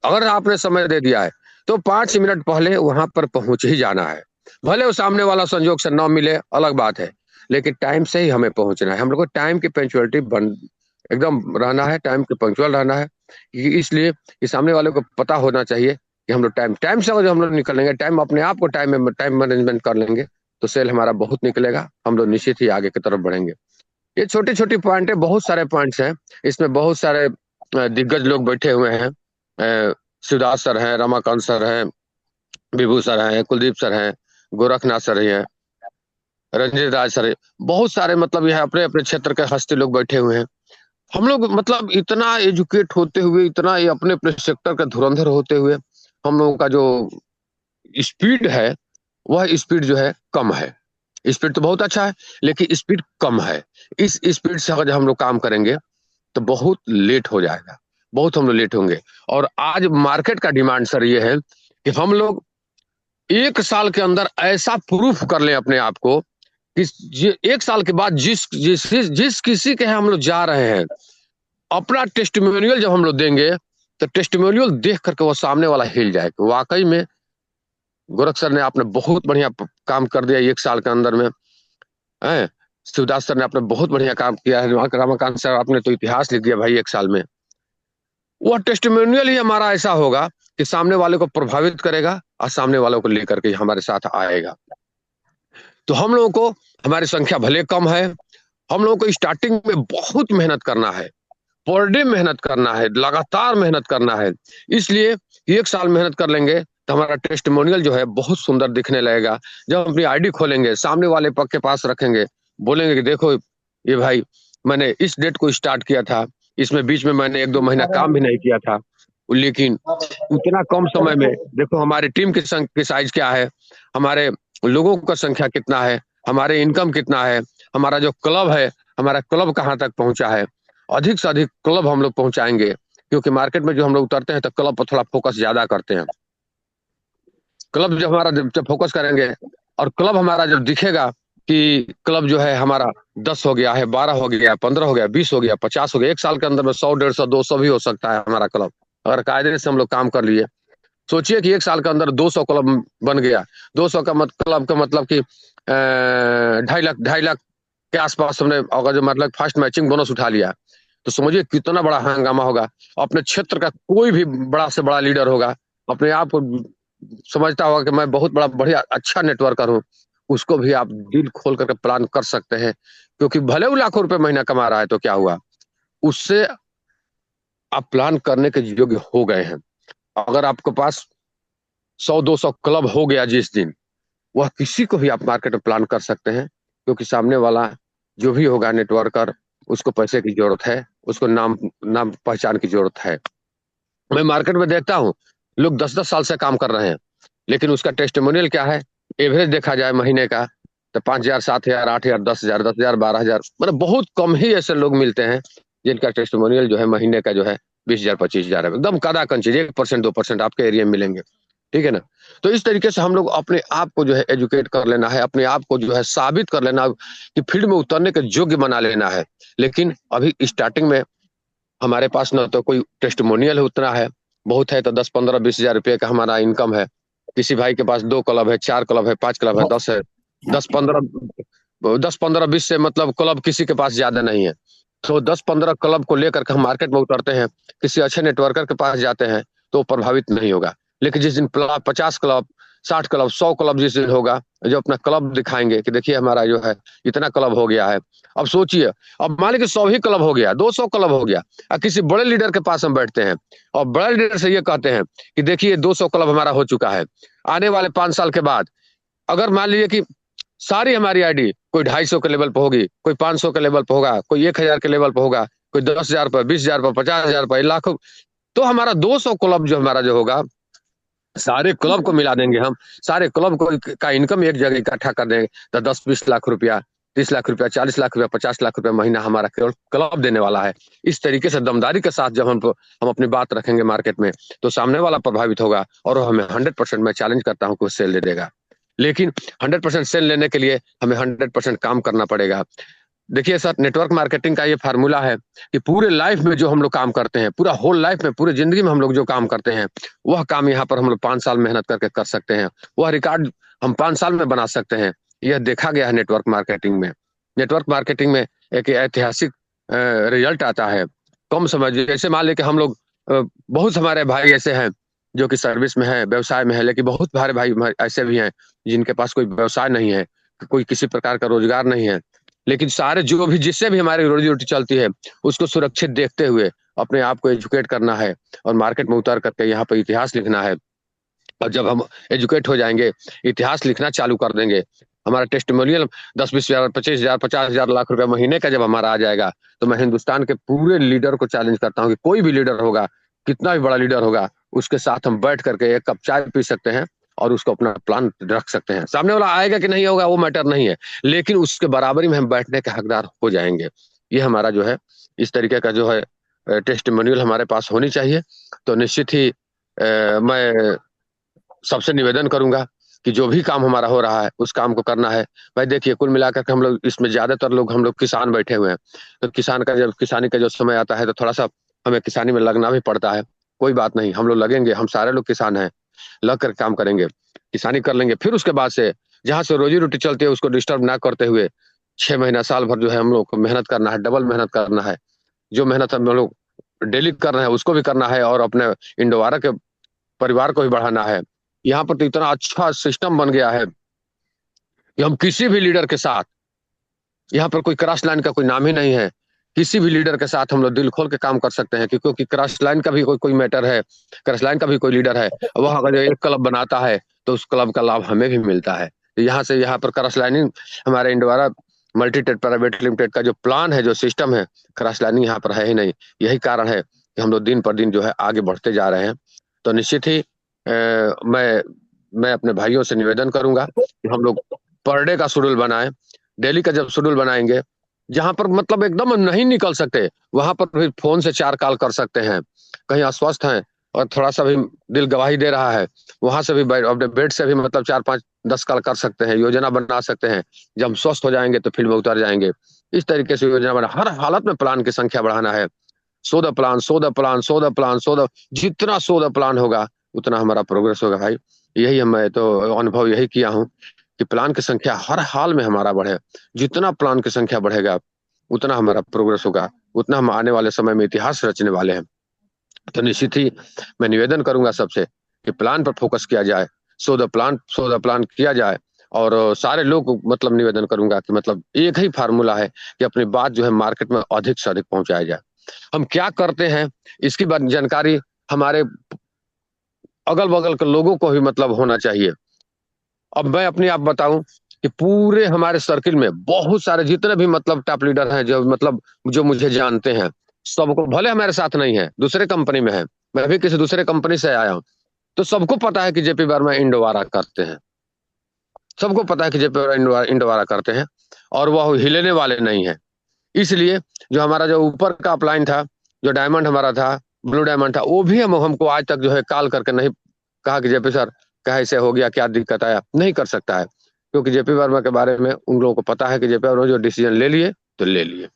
अगर आपने समय दे दिया है तो 5 मिनट पहले वहां पर पहुंच ही जाना है। भले वो सामने वाला संजोग से न मिले, अलग बात है, लेकिन टाइम से ही हमें पहुंचना है। हम लोग को टाइम की पंक्चुअलिटी एकदम रहना है, टाइम के पंक्चुअल रहना है। इसलिए कि सामने वाले को पता होना चाहिए कि हम लोग टाइम से अगर हम लोग निकलेंगे, टाइम अपने आप को टाइम मैनेजमेंट कर लेंगे, तो सेल हमारा बहुत निकलेगा, हम लोग निश्चित ही आगे की तरफ बढ़ेंगे। ये छोटी छोटी पॉइंट है, बहुत सारे पॉइंट्स हैं, इसमें बहुत सारे दिग्गज लोग बैठे हुए हैं, शिवदास सर हैं, रमाकांत सर हैं, विभू सर हैं, कुलदीप सर हैं, गोरखनाथ सर हैं, रंजित राज सर हैं, बहुत सारे मतलब यह अपने अपने क्षेत्र के हस्ती लोग बैठे हुए हैं। हम लोग मतलब इतना एजुकेट होते हुए, इतना ये अपने अपने सेक्टर का धुरंधर होते हुए, हम लोगों का जो स्पीड है वह स्पीड जो है कम है। स्पीड तो बहुत अच्छा है, लेकिन स्पीड कम है। इस स्पीड से अगर हम लोग काम करेंगे तो बहुत लेट हो जाएगा, बहुत हम लोग लेट होंगे। और आज मार्केट का डिमांड सर ये है कि हम लोग 1 साल के अंदर ऐसा प्रूफ कर लें अपने आप को कि 1 साल के बाद जिस जिस जिस किसी के यहाँ हम लोग जा रहे हैं, अपना टेस्टिमोनियल जब हम लोग देंगे तो टेस्टिमोनियल देख करके वो सामने वाला हिल जाएगा। वाकई में गोरख सर ने आपने बहुत बढ़िया काम कर दिया 1 साल के अंदर में है। शिवदास सर ने आपने बहुत बढ़िया काम किया है। रमाकांत सर आपने तो इतिहास लिख दिया भाई 1 साल में। वह टेस्टिमोनियल ही हमारा ऐसा होगा कि सामने वाले को प्रभावित करेगा और सामने वालों को लेकर के हमारे साथ आएगा। तो हम लोगों को, हमारी संख्या भले कम है, हम लोगों को स्टार्टिंग में बहुत मेहनत करना है, पर डे मेहनत करना है, लगातार मेहनत करना है। इसलिए 1 साल मेहनत कर लेंगे तो हमारा टेस्टिमोनियल जो है बहुत सुंदर दिखने लगेगा। जब हम अपनी आईडी खोलेंगे, सामने वाले पक्ष के पास रखेंगे, बोलेंगे कि देखो ये भाई मैंने इस डेट को स्टार्ट किया था, इसमें बीच में मैंने 1-2 महीना काम भी नहीं किया था, लेकिन उतना कम समय में देखो हमारी टीम की साइज क्या है, हमारे लोगों का संख्या कितना है, हमारे इनकम कितना है, हमारा जो क्लब है, हमारा क्लब कहाँ तक पहुंचा है। अधिक से अधिक क्लब हम लोग पहुंचाएंगे, क्योंकि मार्केट में जो हम लोग उतरते हैं तो क्लब पर थोड़ा फोकस ज्यादा करते हैं। क्लब जब हमारा जब फोकस करेंगे और क्लब हमारा जब दिखेगा कि क्लब जो है हमारा 10 हो गया है, 12 हो गया, 15 हो गया, 20 हो गया, 50 हो गया, 1 साल के अंदर में 100, 150, 200 भी हो सकता है हमारा क्लब, अगर कायदे से हम लोग काम कर लिए। सोचिए कि 1 साल के अंदर 200 क्लब बन गया। 200 का क्लब का मतलब कि 2.5 लाख के आसपास हमने अगर जो मतलब फर्स्ट मैचिंग बोनस उठा लिया, तो समझिए कितना बड़ा हंगामा होगा। अपने क्षेत्र का कोई भी बड़ा से बड़ा लीडर होगा, अपने आप को समझता होगा कि मैं बहुत बड़ा बढ़िया अच्छा नेटवर्कर हूँ, उसको भी आप दिल खोल करके प्लान कर सकते हैं। क्योंकि भले वो लाखों रुपए महीना कमा रहा है तो क्या हुआ, उससे आप प्लान करने के योग्य हो गए हैं। अगर आपके पास 100-200 क्लब हो गया जिस दिन, वह किसी को भी आप मार्केट में प्लान कर सकते हैं। क्योंकि सामने वाला जो भी होगा नेटवर्कर, उसको पैसे की जरूरत है, उसको नाम नाम पहचान की जरूरत है। मैं मार्केट में देखता हूँ लोग 10-10 साल से काम कर रहे हैं, लेकिन उसका टेस्टिमोनियल क्या है, एवरेज देखा जाए महीने का तो 5,000, 7,000, 8,000, 10,000, 10,000, 12,000, मतलब बहुत कम ही ऐसे लोग मिलते हैं जिनका टेस्टिमोनियल जो है महीने का जो है 20,000, 25,000 है। एकदम कदा कंचीज 1%, 2% आपके एरिया में मिलेंगे, ठीक है ना। तो इस तरीके से हम लोग अपने आप को जो है एजुकेट कर लेना है, अपने आप को जो है साबित कर लेना कि फील्ड में उतरने के योग्य बना लेना है। लेकिन अभी स्टार्टिंग में हमारे पास ना तो कोई टेस्टिमोनियल उतना है, बहुत है तो 10-15-20 हजार रुपये का हमारा इनकम है। किसी भाई के पास 2 क्लब है, 4 क्लब है, 5 क्लब है, 10 है, 10-15 से मतलब क्लब किसी के पास ज्यादा नहीं है। तो 10-15 क्लब को लेकर के हम मार्केट में उतरते हैं, किसी अच्छे नेटवर्कर के पास जाते हैं तो वो प्रभावित नहीं होगा। लेकिन जिस दिन 50 क्लब, 60 क्लब, 100 क्लब जिस दिन होगा, जो अपना क्लब दिखाएंगे कि देखिए हमारा जो है इतना क्लब हो गया है। अब सोचिए, अब मान लीजिए 100 ही क्लब हो गया, 200 क्लब हो गया, और किसी बड़े लीडर के पास हम बैठते हैं और बड़े लीडर से ये कहते हैं कि देखिए 200 क्लब हमारा हो चुका है। आने वाले 5 साल के बाद अगर मान लीजिए कि सारी हमारी आईडी कोई 250 के लेवल पर होगी, कोई 500 के लेवल पर होगा, कोई 1,000 के लेवल पर होगा, कोई 10,000 पर, 20,000 पर, 50,000 पर, लाखों, तो हमारा 200 क्लब जो हमारा जो होगा, सारे क्लब को मिला देंगे हम, सारे क्लब को का इनकम एक जगह इकट्ठा कर देंगे तो 10-20 लाख रुपया, 30 लाख रुपया, 40 लाख रुपया, 50 लाख रुपया महीना हमारा केवल क्लब देने वाला है। इस तरीके से दमदारी के साथ जब हम अपनी बात रखेंगे मार्केट में, तो सामने वाला प्रभावित होगा और हमें 100%, मैं चैलेंज करता हूँ कि वो सेल दे देगा। लेकिन 100% सेल लेने के लिए हमें 100% काम करना पड़ेगा। देखिए सर, नेटवर्क मार्केटिंग का ये फार्मूला है कि पूरे लाइफ में जो हम लोग काम करते हैं, पूरा होल लाइफ में, पूरे जिंदगी में हम लोग जो काम करते हैं, वह काम यहाँ पर हम लोग 5 साल मेहनत करके कर सकते हैं। वह रिकॉर्ड हम 5 साल में बना सकते हैं। यह देखा गया है नेटवर्क मार्केटिंग में। नेटवर्क मार्केटिंग में एक ऐतिहासिक रिजल्ट आता है कम समय। जैसे मान लें कि हम लोग बहुत हमारे भाई ऐसे हैं जो कि सर्विस में है, व्यवसाय में है, लेकिन बहुत सारे भाई ऐसे भी हैं जिनके पास कोई व्यवसाय नहीं है, कोई किसी प्रकार का रोजगार नहीं है। लेकिन सारे जो भी, जिससे भी हमारी रोजी रोटी चलती है, उसको सुरक्षित देखते हुए अपने आप को एजुकेट करना है और मार्केट में उतर करके यहाँ पर इतिहास लिखना है। और जब हम एजुकेट हो जाएंगे, इतिहास लिखना चालू कर देंगे, हमारा टेस्टिमोनियल 10-20 हजार, 25,000, 50,000 लाख रुपए महीने का जब हमारा आ जाएगा, तो मैं हिंदुस्तान के पूरे लीडर को चैलेंज करता हूँ कि कोई भी लीडर होगा, कितना भी बड़ा लीडर होगा, उसके साथ हम बैठ करके एक कप चाय पी सकते हैं और उसको अपना प्लान रख सकते हैं। सामने वाला आएगा कि नहीं होगा वो मैटर नहीं है, लेकिन उसके बराबरी में हम बैठने के हकदार हो जाएंगे। ये हमारा जो है इस तरीके का जो है टेस्टिमोनियल हमारे पास होनी चाहिए। तो निश्चित ही मैं सबसे निवेदन करूंगा कि जो भी काम हमारा हो रहा है उस काम को करना है। भाई देखिए, कुल मिलाकर के हम लोग इसमें ज्यादातर लोग हम लोग किसान बैठे हुए हैं, तो किसान का जब किसानी का जो समय आता है तो थोड़ा सा हमें किसानी में लगना भी पड़ता है। कोई बात नहीं, हम लोग लगेंगे, हम सारे लोग किसान हैं, लग कर काम करेंगे, किसानी कर लेंगे। फिर उसके बाद से जहां से रोजी रोटी चलती है उसको डिस्टर्ब ना करते हुए 6 महीना साल भर जो है हम लोग को मेहनत करना है, डबल मेहनत करना है। जो मेहनत हम लोग डेली कर रहे हैं उसको भी करना है, और अपने इंडोवारा के परिवार को भी बढ़ाना है। यहाँ पर तो इतना अच्छा सिस्टम बन गया है कि हम किसी भी लीडर के साथ, यहाँ पर कोई क्रॉस लाइन का कोई नाम ही नहीं है, किसी भी लीडर के साथ हम लोग दिल खोल के काम कर सकते हैं, क्योंकि क्रॉस लाइन का भी कोई मैटर है, क्रॉस लाइन का भी कोई लीडर है, वह अगर एक क्लब बनाता है तो उस क्लब का लाभ हमें भी मिलता है। यहाँ से यहाँ पर क्रॉस लाइनिंग हमारे इंडोवारा मल्टी ट्रेड प्राइवेट लिमिटेड का जो प्लान है, जो सिस्टम है, क्रॉस लाइनिंग यहाँ पर है ही नहीं। यही कारण है कि हम लोग दिन पर दिन जो है आगे बढ़ते जा रहे हैं। तो निश्चित ही मैं अपने भाइयों से निवेदन करूंगा कि हम लोग पर डे का शेड्यूल बनाएं। डेली का जब शेड्यूल बनाएंगे, जहां पर मतलब एकदम नहीं निकल सकते वहां पर भी फोन से 4 कॉल कर सकते हैं। कहीं अस्वस्थ हैं और थोड़ा सा भी दिल गवाही दे रहा है, वहां से भी अपने बेड से भी मतलब 4 5 10 कॉल कर सकते हैं, योजना बना सकते हैं। जब हम स्वस्थ हो जाएंगे तो फील्ड में उतर जाएंगे। इस तरीके से योजना बना, हर हालत में प्लान की संख्या बढ़ाना है। So the plan, so the plan, so the plan, so the, जितना सो द प्लान होगा उतना हमारा प्रोग्रेस होगा भाई। यही मैं तो अनुभव यही किया हूँ कि प्लान की संख्या हर हाल में हमारा बढ़े। जितना प्लान की संख्या बढ़ेगा उतना हमारा प्रोग्रेस होगा, उतना हम आने वाले समय में इतिहास रचने वाले हैं। तो निश्चित ही मैं निवेदन करूंगा सबसे कि प्लान पर फोकस किया जाए, सो द प्लान किया जाए। और सारे लोग मतलब निवेदन करूंगा कि मतलब एक ही फार्मूला है कि अपनी बात जो है मार्केट में अधिक से अधिक पहुंचाया जाए। हम क्या करते हैं इसकी जानकारी हमारे अगल बगल के लोगों को भी मतलब होना चाहिए। अब मैं अपनी आप बताऊं कि पूरे हमारे सर्किल में बहुत सारे जितने भी मतलब टॉप लीडर हैं, जो मतलब जो मुझे जानते हैं, सबको, भले हमारे साथ नहीं है, दूसरे कंपनी में है, मैं भी किसी दूसरे कंपनी से आया हूं, तो सबको पता है कि जेपी वर्मा इंडोवारा करते हैं। सबको पता है कि जेपी वर्मा इंडोवारा करते हैं और वह हिलने वाले नहीं है। इसलिए जो हमारा जो ऊपर का अपलाइन था, जो डायमंड हमारा था, ब्लू डायमंड था, वो भी हमको आज तक जो है कॉल करके नहीं कहा कि जेपी सर कैसे हो गया, क्या दिक्कत आया, नहीं कर सकता है। क्योंकि जेपी वर्मा के बारे में उन लोगों को पता है कि जेपी वर्मा जो डिसीजन ले लिए तो ले लिए।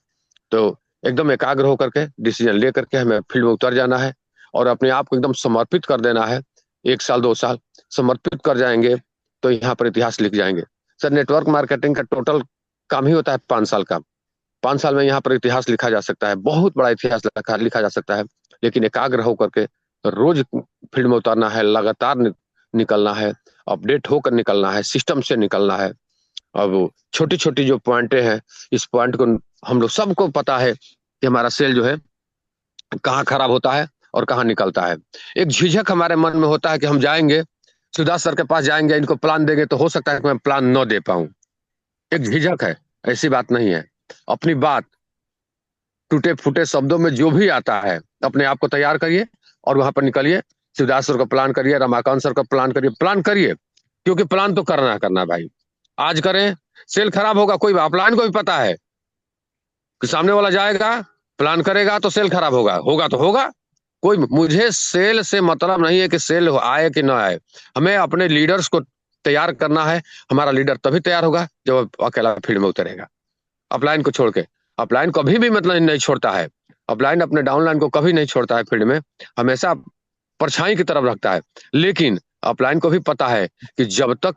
तो एकदम एकाग्र होकर के डिसीजन ले करके हमें फील्ड में उतर जाना है और अपने आप को एकदम समर्पित कर देना है। 1 साल 2 साल समर्पित कर जाएंगे तो यहाँ पर इतिहास लिख जाएंगे। सर, नेटवर्क मार्केटिंग का टोटल काम ही होता है 5 साल का। 5 साल में यहाँ पर इतिहास लिखा जा सकता है, बहुत बड़ा इतिहास लिखा जा सकता है। लेकिन एकाग्र होकर के रोज फील्ड में उतरना है, लगातार निकलना है, अपडेट होकर निकलना है, सिस्टम से निकलना है। अब छोटी छोटी जो पॉइंटें हैं, इस पॉइंट को हम लोग सबको पता है कि हमारा सेल जो है कहाँ खराब होता है और कहाँ निकलता है। एक झिझक हमारे मन में होता है कि हम जाएंगे सुधा सर के पास, जाएंगे इनको प्लान देंगे तो हो सकता है कि मैं प्लान न दे पाऊं। एक झिझक है, ऐसी बात नहीं है। अपनी बात टूटे फूटे शब्दों में जो भी आता है अपने आप को तैयार करिए और वहां पर निकलिए। शिवदास सर का प्लान करिए, रमाकांत सर का प्लान करिए, क्योंकि प्लान तो करना भाई। आज करें, सेल खराब होगा, कोई अपलाइन को भी पता है कि सामने वाला जाएगा प्लान करेगा तो सेल खराब होगा, होगा तो होगा। कोई, मुझे सेल से मतलब नहीं है कि सेल आए कि ना आए, हमें अपने लीडर्स को तैयार करना है। हमारा लीडर तभी तैयार होगा जब अकेला फील्ड में उतरेगा, अपलाइन को छोड़ के। अपलाइन कभी भी मतलब नहीं छोड़ता है, अपलाइन अपने डाउनलाइन को कभी नहीं छोड़ता है, फील्ड में हमेशा परछाई की तरफ रखता है। लेकिन अपलाइन को भी पता है कि जब तक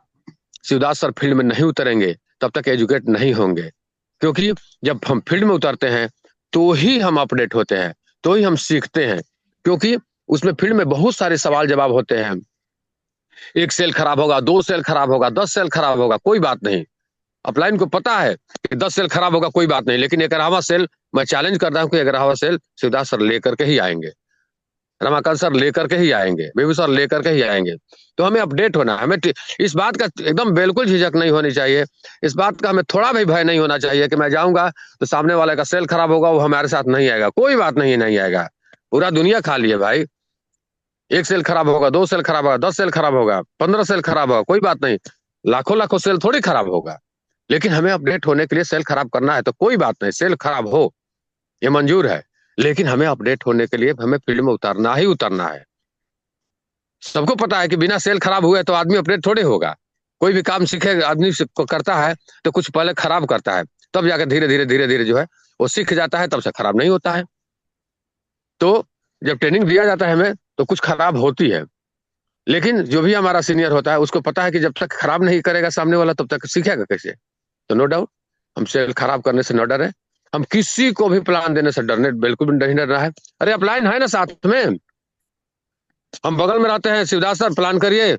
शिवदास सर फील्ड में नहीं उतरेंगे तब तक एजुकेट नहीं होंगे। क्योंकि जब हम फील्ड में उतरते हैं तो ही हम अपडेट होते हैं, तो ही हम सीखते हैं। क्योंकि उसमें फील्ड में बहुत सारे सवाल जवाब होते हैं। 1 सेल खराब होगा, 2 सेल खराब होगा, 10 सेल खराब होगा, कोई बात नहीं। अपलाइन को पता है कि 10 सेल खराब होगा, कोई बात नहीं। लेकिन 11वां सेल मैं चैलेंज करता हूं कि 11वां सेल शिवदास सर लेकर के ही आएंगे, रमाकांत सर लेकर के ही आएंगे, बेबी सर लेकर के ही आएंगे। तो हमें अपडेट होना है, हमें इस बात का एकदम बिल्कुल झिझक नहीं होनी चाहिए। इस बात का हमें थोड़ा भी भय नहीं होना चाहिए कि मैं जाऊंगा तो सामने वाले का सेल खराब होगा, वो हमारे साथ नहीं आएगा। कोई बात नहीं, नहीं आएगा, पूरा दुनिया खाली है भाई। एक सेल खराब होगा, 2 सेल खराब होगा, 10 सेल खराब होगा, 15 सेल खराब होगा, कोई बात नहीं। लाखों लाखों सेल थोड़ी खराब होगा। लेकिन हमें अपडेट होने के लिए सेल खराब करना है तो कोई बात नहीं, सेल खराब हो, ये मंजूर है। लेकिन हमें अपडेट होने के लिए हमें फील्ड में उतरना ही उतरना है। सबको पता है कि बिना सेल खराब हुए तो आदमी अपडेट थोड़े होगा। कोई भी काम सीखे आदमी करता है तो कुछ पहले खराब करता है, तब जाकर धीरे धीरे जो है वो सीख जाता है, तब से खराब नहीं होता है। तो जब ट्रेनिंग दिया जाता है हमें तो कुछ खराब होती है, लेकिन जो भी हमारा सीनियर होता है उसको पता है कि जब तक खराब नहीं करेगा सामने वाला तब तक सीखेगा कैसे। तो नो डाउट हम सेल खराब करने से न डरे, हम किसी को भी प्लान देने से डरने बिल्कुल भी नहीं डरना है। अरे अपलाइन है ना साथ में, हम बगल में रहते हैं, शिवदास सर प्लान करिए,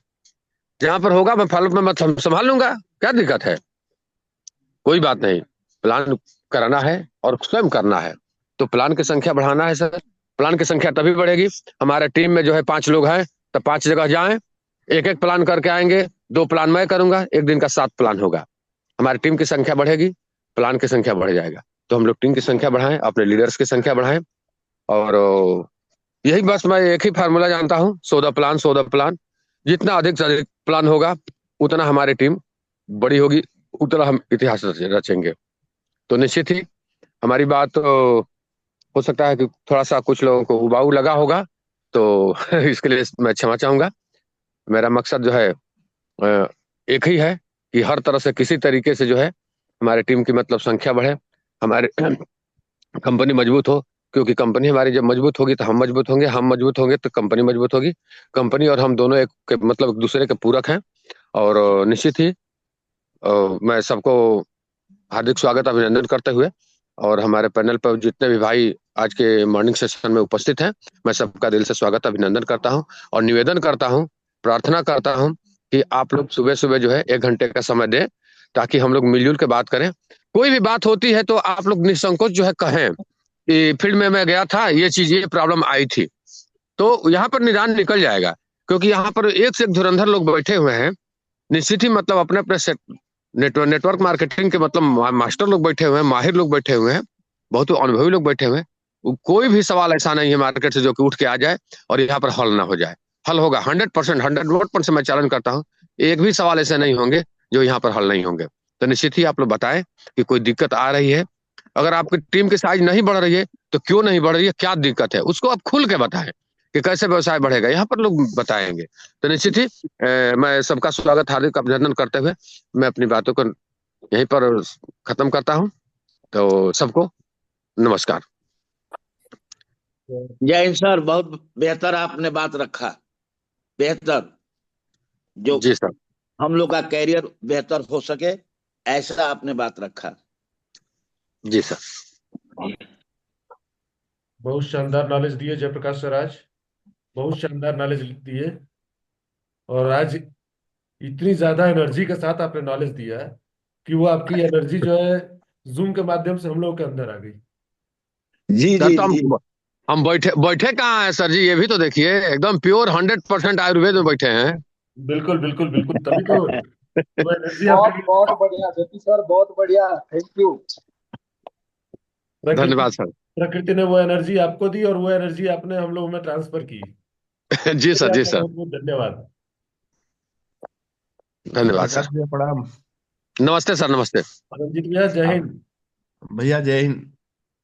जहां पर होगा मैं फॉलो में मतलब संभाल लूंगा, क्या दिक्कत है, कोई बात नहीं। प्लान कराना है और स्वयं करना है, तो प्लान की संख्या बढ़ाना है सर। प्लान की संख्या तभी बढ़ेगी, हमारे टीम में जो है 5 लोग हैं तो 5 जगह जाएं, एक एक प्लान करके आएंगे। 2 प्लान मैं करूंगा, एक दिन का 7 प्लान होगा। हमारी टीम की संख्या बढ़ेगी, प्लान की संख्या बढ़ जाएगा। तो हम लोग टीम की संख्या बढ़ाएं, अपने लीडर्स की संख्या बढ़ाएं। और यही बस मैं एक ही फार्मूला जानता हूँ, 14 प्लान 14 प्लान। जितना अधिक से अधिक प्लान होगा उतना हमारी टीम बड़ी होगी, उतना हम इतिहास रचेंगे। तो निश्चित ही हमारी बात हो सकता है कि थोड़ा सा कुछ लोगों को उबाऊ लगा होगा, तो इसके लिए मैं क्षमा चाहूंगा। मेरा मकसद जो है एक ही है कि हर तरह से किसी तरीके से जो है हमारी टीम की मतलब संख्या बढ़े, हमारे कंपनी मजबूत हो। क्योंकि कंपनी हमारी जब मजबूत होगी तो हम मजबूत होंगे, हम मजबूत होंगे तो कंपनी मजबूत होगी। कंपनी और हम दोनों मतलब एक दूसरे के पूरक हैं। और निश्चित ही मैं सबको हार्दिक स्वागत अभिनंदन करते हुए, और हमारे पैनल पर जितने भी भाई आज के मॉर्निंग सेशन में उपस्थित हैं, मैं सबका दिल से स्वागत अभिनंदन करता हूं। और निवेदन करता हूं, प्रार्थना करता हूं कि आप लोग सुबह सुबह जो है 1 घंटे का समय दें, ताकि हम लोग मिलजुल के बात करें। कोई भी बात होती है तो आप लोग निसंकोच जो है कहें कि फील्ड में मैं गया था, ये चीज ये प्रॉब्लम आई थी, तो यहाँ पर निदान निकल जाएगा। क्योंकि यहाँ पर एक से एक धुरंधर लोग बैठे हुए हैं, निश्चित ही मतलब अपने अपने नेटवर्क मार्केटिंग के मतलब मास्टर लोग बैठे हुए हैं, माहिर लोग बैठे हुए हैं, बहुत अनुभवी लोग बैठे हुए हैं। कोई भी सवाल ऐसा नहीं है मार्केट से जो कि उठ के आ जाए और यहाँ पर हल ना हो जाए। हल होगा 100%, 100% मैं चैलेंज करता हूँ। एक भी सवाल ऐसे नहीं होंगे जो यहाँ पर हल नहीं होंगे। तो निश्चित ही आप लोग बताएं कि कोई दिक्कत आ रही है। अगर आपकी टीम की साइज नहीं बढ़ रही है तो क्यों नहीं बढ़ रही है, क्या दिक्कत है, उसको आप खुल के बताएं कि कैसे व्यवसाय बढ़ेगा, यहाँ पर लोग बताएंगे। तो निश्चित ही मैं सबका स्वागत हार्दिक अभिनंदन करते हुए मैं अपनी बातों को यहीं पर खत्म करता हूँ। तो सबको नमस्कार। जय हिंद सर, बहुत बेहतर आपने बात रखा। बेहतर, जो जी सर। हम लोग का कैरियर बेहतर हो सके, ऐसा आपने बात रखा। जी सर। बहुत शानदार नॉलेज दिए जयप्रकाश सर आज, बहुत शानदार नॉलेज दिए। और आज इतनी ज्यादा एनर्जी के साथ आपने नॉलेज दिया है कि वो आपकी एनर्जी जो है जूम के माध्यम से हम लोग के अंदर आ गई। जी सर जी तो जी। हम बैठे बैठे कहाँ हैं सर जी, ये भी तो देखिए, एकदम प्योर 100% आयुर्वेद में बैठे हैं। बिल्कुल बिल्कुल बिल्कुल, तभी तो वो एनर्जी बहुत आपकी बहुत बढ़िया जेपी सर, बहुत बढ़िया, थैंक यू। प्रकृति धन्यवाद सर। प्रकृति ने वो एनर्जी आपको दी और वो एनर्जी आपने हम लोग में ट्रांसफर की। जी इसके सर, लिए जी आपका सर, बहुत बहुत धन्यवाद। धन्यवाद जयप्रकाश सर। भैया प्रणाम। नमस्ते सर, नमस्ते। रंजीत भैया जय आप हिंद। भैया जय हिंद।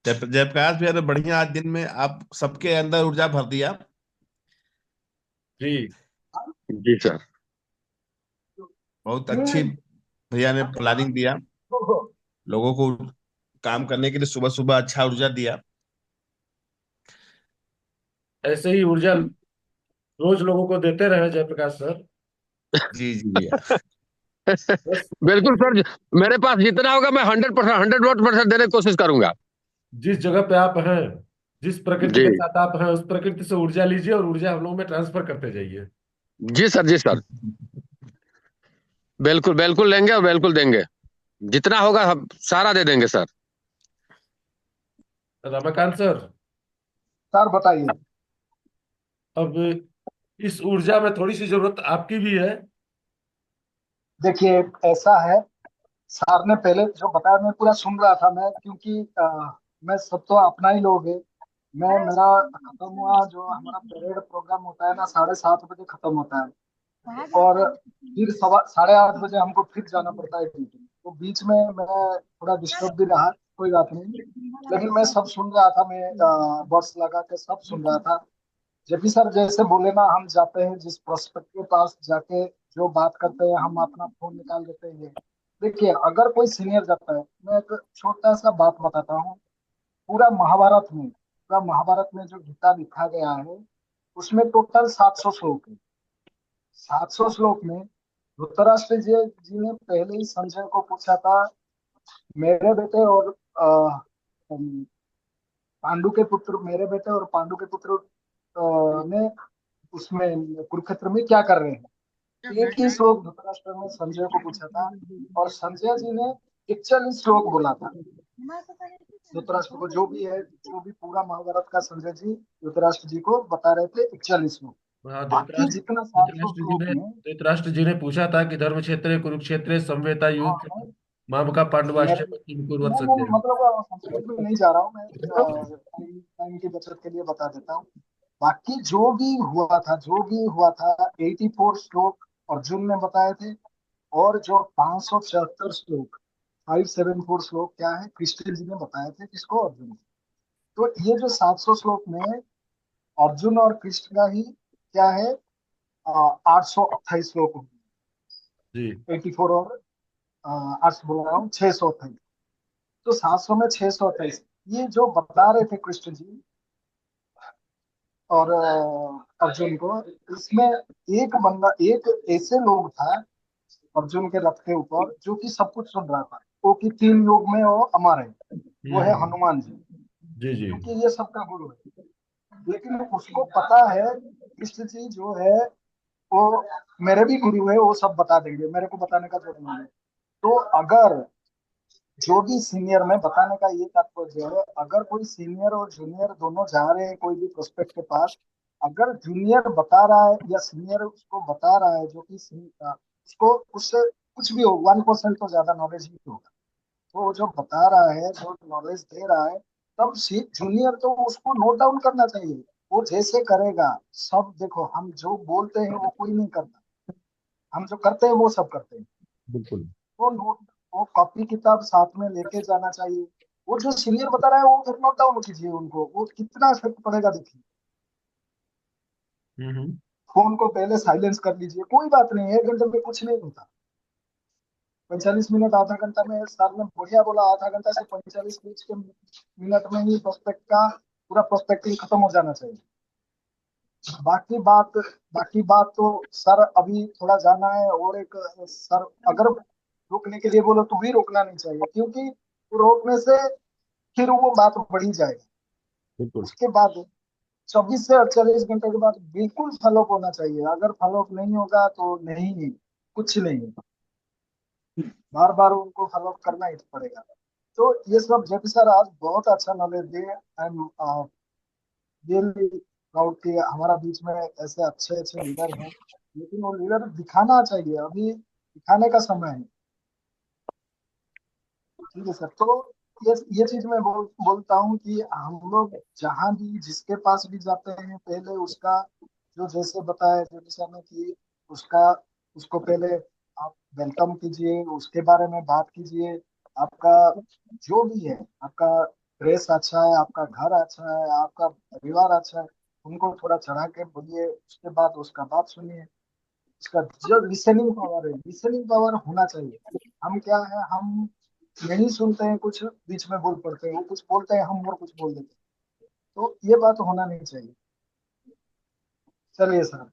जयप्रकाश भैया ने बढ़िया आज दिन में आप सबके अंदर ऊर्जा भर दिया। जी जी सर। बहुत अच्छी भैया ने प्लानिंग दिया, लोगों को काम करने के लिए सुबह सुबह अच्छा ऊर्जा दिया। ऐसे ही ऊर्जा रोज लोगों को देते रहे जयप्रकाश सर। जी जी भैया। बस बिल्कुल सर, मेरे पास जितना होगा मैं 100%, 100% देने की कोशिश करूंगा। जिस जगह पे आप हैं, जिस प्रकृति जी के साथ आप हैं, उस प्रकृति से ऊर्जा लीजिए और ऊर्जा हम लोगों में ट्रांसफर करते जाइए। जी सर, जी सर, बिल्कुल बिल्कुल लेंगे और बिल्कुल देंगे, जितना होगा हम सारा दे देंगे सर। रमाकांत सर, सर बताइए। अब इस ऊर्जा में थोड़ी सी जरूरत आपकी भी है। देखिए, ऐसा है, सर ने पहले जो बताया मैं पूरा सुन रहा था मैं, क्योंकि मैं सब तो अपना ही लोग है। मैं मेरा खत्म हुआ, जो हमारा परेड प्रोग्राम होता है ना 7:30 बजे खत्म होता है, और फिर 8:30 बजे हमको फिर जाना पड़ता है ड्यूटी। तो बीच में मैं थोड़ा डिस्टर्ब भी रहा, कोई बात नहीं, लेकिन मैं सब सुन रहा था, मैं बड्स लगा के सब सुन रहा था। जेपी सर जैसे बोले ना, हम जाते हैं जिस प्रोस्पेक्ट के पास जाके जो बात करते हैं, हम अपना फोन निकाल देते हैं। देखिए, अगर कोई सीनियर जाता है, मैं एक छोटा सा बात बताता हूँ। पूरा महाभारत में जो गीता लिखा गया है, उसमें टोटल 700 श्लोक है। 700 श्लोक में धृतराष्ट्र जी ने पहले ही संजय को पूछा था, मेरे बेटे और पांडु के पुत्र, मेरे बेटे और पांडु के पुत्र ने उसमें कुरुक्षेत्र में क्या कर रहे हैं। एक ही श्लोक धृतराष्ट्र ने संजय को पूछा था, और संजय जी ने 41 श्लोक बोला था धृतराष्ट्र को। जो भी पूरा महाभारत का संजय जी धृतराष्ट्र जी को बता रहे थे 41 श्लोक। हाँ, बाकी जितना 700 श्लोक में, धृतराष्ट्र जी ने पूछा था कि धर्म क्षेत्र कुरुक्षेत्र संवेता हाँ, युद्ध मामका पांडवाश्च कुरुवत मैं सत्य। मतलब संस्कृत में नहीं जा रहा हूँ मैं, टाइम की बचत के लिए बता देता हूँ। बाकी जो भी हुआ था 84 श्लोक अर्जुन ने बताए थे, और जो 574 श्लोक 574 श्लोक क्या है, कृष्ण जी ने बताए थे, किसको, अर्जुन को। तो ये जो 700 श्लोक में अर्जुन और कृष्ण का ही क्या है, 828 श्लोक हो गए। जी 84 और 8 बोल रहा हूँ, 628। तो 700 में 628, ये जो बता रहे थे कृष्ण जी और अर्जुन को, इसमें एक ऐसे लोग था अर्जुन के रथ के ऊपर, जो कि सब कुछ सुन रहा था। वो कि 3 युग में वो अमर है, वो है हनुमान जी, जी जी क्योंकि ये सबका गुरु है। लेकिन उसको पता है कृष्ण जी जो है वो मेरे भी गुरु है, वो सब बता देंगे, मेरे को बताने का जरूरत नहीं है। तो अगर जो भी सीनियर में बताने का ये तात्पर्य है, अगर कोई सीनियर और जूनियर दोनों जा रहे हैं कोई भी प्रोस्पेक्ट के पास, अगर जूनियर बता रहा है या सीनियर उसको बता रहा है, जो कि उसको उससे कुछ भी हो 1% तो ज्यादा नॉलेज ही होगा, तो वो जो बता रहा है, जो नॉलेज दे रहा है, तब जूनियर तो उसको नोट डाउन करना चाहिए। वो जैसे करेगा सब, देखो हम जो बोलते हैं वो कोई नहीं करता, हम जो करते हैं वो सब करते हैं। बिल्कुल। वो नोट वो कॉपी किताब साथ में लेके जाना चाहिए। वो जो सीनियर बता रहा है वो फिर नोट डाउन कीजिए, उनको वो कितना इफेक्ट पड़ेगा देखिए। हम्म। फोन को पहले साइलेंस कर लीजिए, कोई बात नहीं, 1 घंटे में कुछ नहीं होता। 45 मिनट आधा घंटा में सर ने बढ़िया बोला, आधा घंटा से 45 बीच के मिनट में ही प्रोस्पेक्ट का पूरा प्रोस्पेक्टिंग खत्म हो जाना चाहिए। बाकी बात बाकी बात तो सर अभी थोड़ा जाना है, और एक सर अगर रोकने के लिए बोलो तो भी रोकना नहीं चाहिए, क्योंकि रोकने से फिर वो बात बढ़ी जाएगी। बिल्कुल। उसके बाद 24 से 48 घंटे के बाद बिल्कुल फॉलोअप होना चाहिए। अगर फॉलोअप नहीं होगा तो नहीं, कुछ नहीं, बार बार उनको फॉलोअप करना ही पड़ेगा। तो ये सब जेपी सर आज बहुत अच्छा नॉलेज दिए। आई एम रियली प्राउड कि हमारा बीच में ऐसे अच्छे अच्छे लीडर हैं, लेकिन वो लीडर दिखाना चाहिए, अभी दिखाने का समय है। ठीक है सर। तो ये चीज मैं बोलता हूँ कि हम लोग जहाँ भी जिसके पास भी जाते हैं, पहले उसका जो जैसे बताया जेपी सर ने कि उसका उसको पहले आप वेलकम कीजिए, उसके बारे में बात कीजिए। आपका जो भी है, आपका ड्रेस अच्छा है, आपका घर अच्छा है, आपका परिवार अच्छा है, उनको थोड़ा चढ़ा के बोलिए, उसके बाद उसका बात सुनिए। उसका जो लिसनिंग पावर है, लिसनिंग पावर होना चाहिए। हम क्या है, हम नहीं सुनते हैं, कुछ बीच में बोल पड़ते हैं, वो कुछ बोलते हैं हम और कुछ बोल देते हैं। तो ये बात होना नहीं चाहिए। चलिए सर।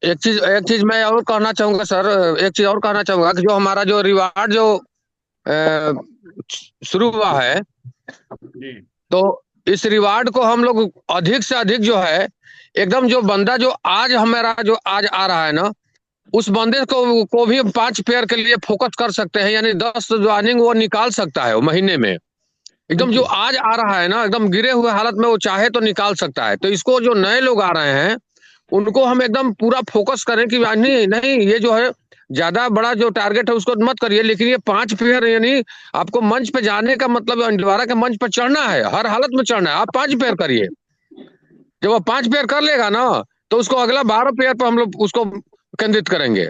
एक चीज मैं और कहना चाहूंगा सर, एक चीज और कहना चाहूंगा कि जो हमारा जो रिवार्ड जो अ, शुरू हुआ है, जी तो इस रिवार्ड को हम लोग अधिक से अधिक जो है, एकदम जो बंदा जो आज हमारा जो आज आ रहा है ना, उस बंदे को भी 5 पेयर के लिए फोकस कर सकते हैं, यानी 10 ज्वाइनिंग वो निकाल सकता है वो महीने में। एकदम जो आज आ रहा है ना, एकदम गिरे हुए हालत में वो चाहे तो निकाल सकता है। तो इसको जो नए लोग आ रहे हैं उनको हम एकदम पूरा फोकस करें कि नहीं नहीं, ये जो है ज्यादा बड़ा जो टारगेट है उसको मत करिए, लेकिन ये 5 पेयर यानी आपको मंच पे जाने का मतलब दोबारा के मंच पे चढ़ना है, हर हालत में चढ़ना है। आप 5 पेयर करिए, जब वो 5 पेयर कर लेगा ना तो उसको अगला 12 पेयर पर हम लोग उसको केंद्रित करेंगे।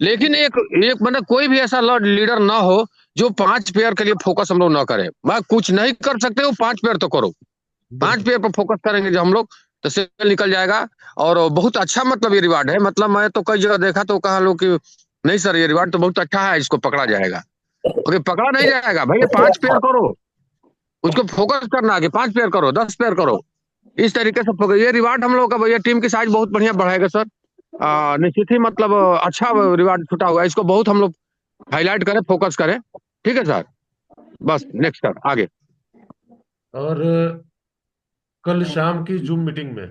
लेकिन एक एक मतलब कोई भी ऐसा लीडर ना हो जो 5 पेयर के लिए फोकस हम लोग ना करें। मैं कुछ नहीं कर सकते वो 5 पेयर तो करो, 5 पेयर पर फोकस करेंगे जो हम लोग तो सेल निकल जाएगा। और बहुत अच्छा मतलब ये रिवार्ड है, मतलब मैं तो कई जगह देखा तो कहा लोग कि नहीं सर ये रिवार्ड तो बहुत अच्छा है, इसको पकड़ा जाएगा। ओके, पकड़ा नहीं जाएगा भाई, 5 पेयर करो, उसको फोकस करना है कि 5 पेयर करो, 10 पेयर करो, इस तरीके से फोकस। ये रिवार्ड हम लोग का भैया टीम की साइज बहुत बढ़िया बढ़ाएगा सर। निश्चित ही मतलब अच्छा रिवार्ड छुटा हुआ है, इसको बहुत हम लोग हाईलाइट करें, फोकस करें। ठीक है सर, बस नेक्स्ट सर आगे। और कल शाम की जूम मीटिंग में,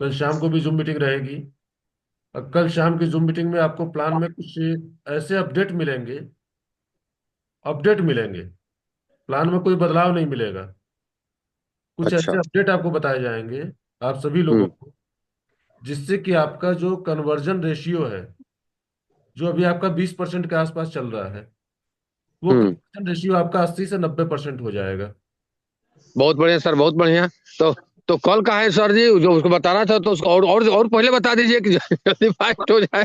कल शाम को भी जूम मीटिंग रहेगी। और कल शाम की जूम मीटिंग में आपको प्लान में कुछ ऐसे अपडेट मिलेंगे। प्लान में कोई बदलाव नहीं मिलेगा, कुछ अच्छा। ऐसे अपडेट आपको बताए जाएंगे आप सभी लोगों हम्म। को, जिससे कि आपका जो कन्वर्जन रेशियो है, जो अभी आपका 20% के आसपास चल रहा है, वो हम्म। कन्वर्जन रेशियो आपका 80 से 90% हो जाएगा। बहुत बढ़िया सर, बहुत बढ़िया। तो तो कल का है सर जी जो उसको बताना था, तो उसको और पहले बता दीजिए कि जल्दी फाइट हो जाए।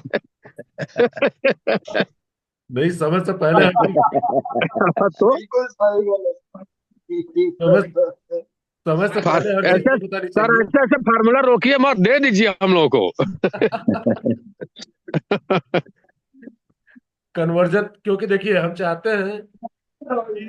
नहीं, समय से पहले हमें तो बिल्कुल सही बोले। समय समय से पहले हर चीज ऐसे तो बतानी सर, चाहिए। ऐसे ऐसे फार्मूला रोकिए मत, दे दीजिए हम लोग को। कन्वर्जन, क्योंकि देखिए हम चाहते हैं कि